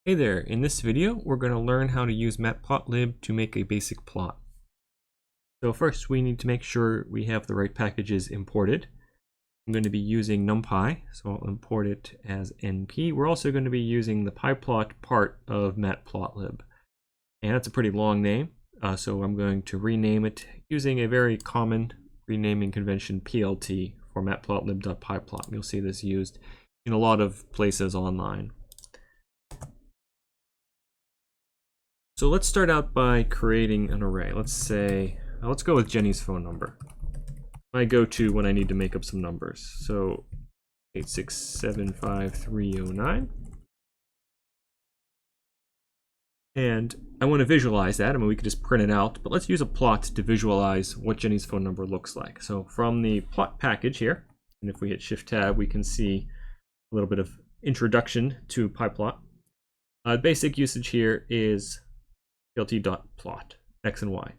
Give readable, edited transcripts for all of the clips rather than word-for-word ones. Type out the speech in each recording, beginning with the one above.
Hey there, in this video we're going to learn how to use matplotlib to make a basic plot. So first we need to make sure we have the right packages imported. I'm going to be using NumPy, so I'll import it as np. We're also going to be using the pyplot part of matplotlib. And that's a pretty long name, so I'm going to rename it using a very common renaming convention, plt, for matplotlib.pyplot. You'll see this used in a lot of places online. So let's start out by creating an array. Let's go with Jenny's phone number. My go-to when I need to make up some numbers. So 8675309. And I want to visualize that. I mean, we could just print it out, but let's use a plot to visualize what Jenny's phone number looks like. So from the plot package here, and if we hit Shift Tab, we can see a little bit of introduction to pyplot. Basic usage here is plt.plot, x and y.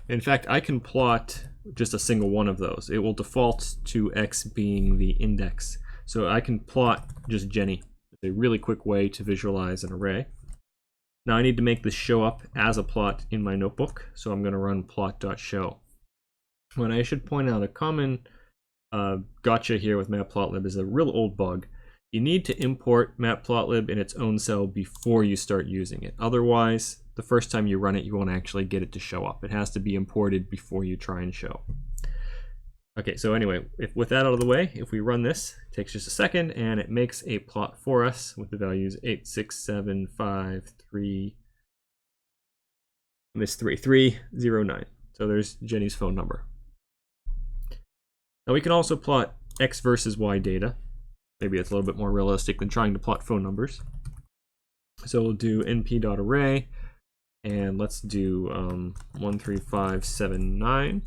In fact, I can plot just a single one of those. It will default to x being the index. So I can plot just Jenny. It's a really quick way to visualize an array. Now I need to make this show up as a plot in my notebook, so I'm going to run plot.show. When I should point out a common gotcha here with matplotlib is a real old bug. You need to import matplotlib in its own cell before you start using it. Otherwise, the first time you run it, you won't actually get it to show up. It has to be imported before you try and show. Okay, so anyway, with that out of the way, if we run this, it takes just a second, and it makes a plot for us with the values 8675309. So there's Jenny's phone number. Now we can also plot x versus y data. Maybe it's a little bit more realistic than trying to plot phone numbers. So we'll do np.array, and let's do 13579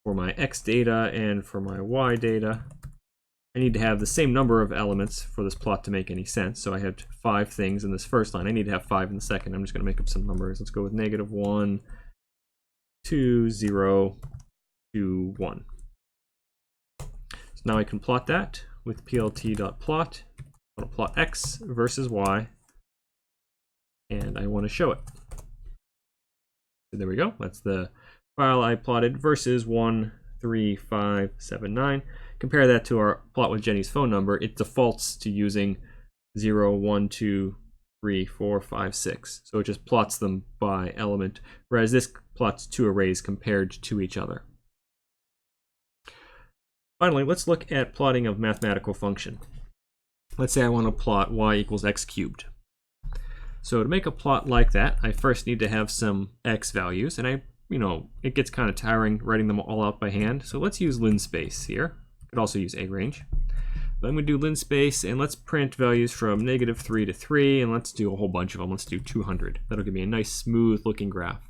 for my x data, and for my y data, I need to have the same number of elements for this plot to make any sense. So I had 5 things in this first line. I need to have 5 in the second. I'm just going to make up some numbers. Let's go with -1, 2, 0, 2, 1. So now I can plot that with plt.plot. I want to plot x versus y, and I want to show it. So there we go. That's the file I plotted versus 13579. Compare that to our plot with Jenny's phone number. It defaults to using 0, 1, 2, 3, 4, 5, 6. So it just plots them by element, whereas this plots 2 arrays compared to each other. Finally, let's look at plotting of mathematical function. Let's say I want to plot y equals x cubed. So to make a plot like that, I first need to have some x values, and it gets kind of tiring writing them all out by hand. So let's use linspace here. Could also use arange. But I'm going to do linspace, and let's print values from -3 to 3, and let's do a whole bunch of them. Let's do 200. That'll give me a nice smooth looking graph.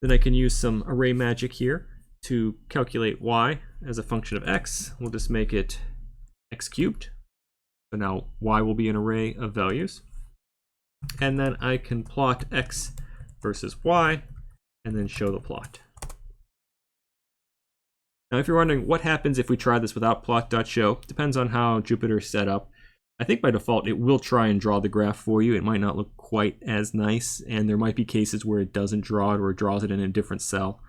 Then I can use some array magic here to calculate y as a function of x. We'll just make it x cubed. So now y will be an array of values. And then I can plot x versus y and then show the plot. Now if you're wondering what happens if we try this without plot.show, depends on how Jupyter is set up. I think by default it will try and draw the graph for you. It might not look quite as nice, and there might be cases where it doesn't draw it or it draws it in a different cell.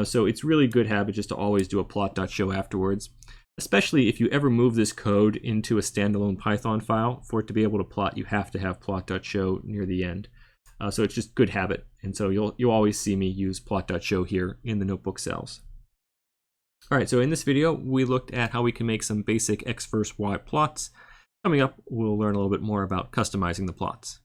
So it's really good habit just to always do a plot.show afterwards, especially if you ever move this code into a standalone Python file. For it to be able to plot, you have to have plot.show near the end. So it's just good habit, and so you'll always see me use plot.show here in the notebook cells. All right, so in this video, we looked at how we can make some basic x versus y plots. Coming up, we'll learn a little bit more about customizing the plots.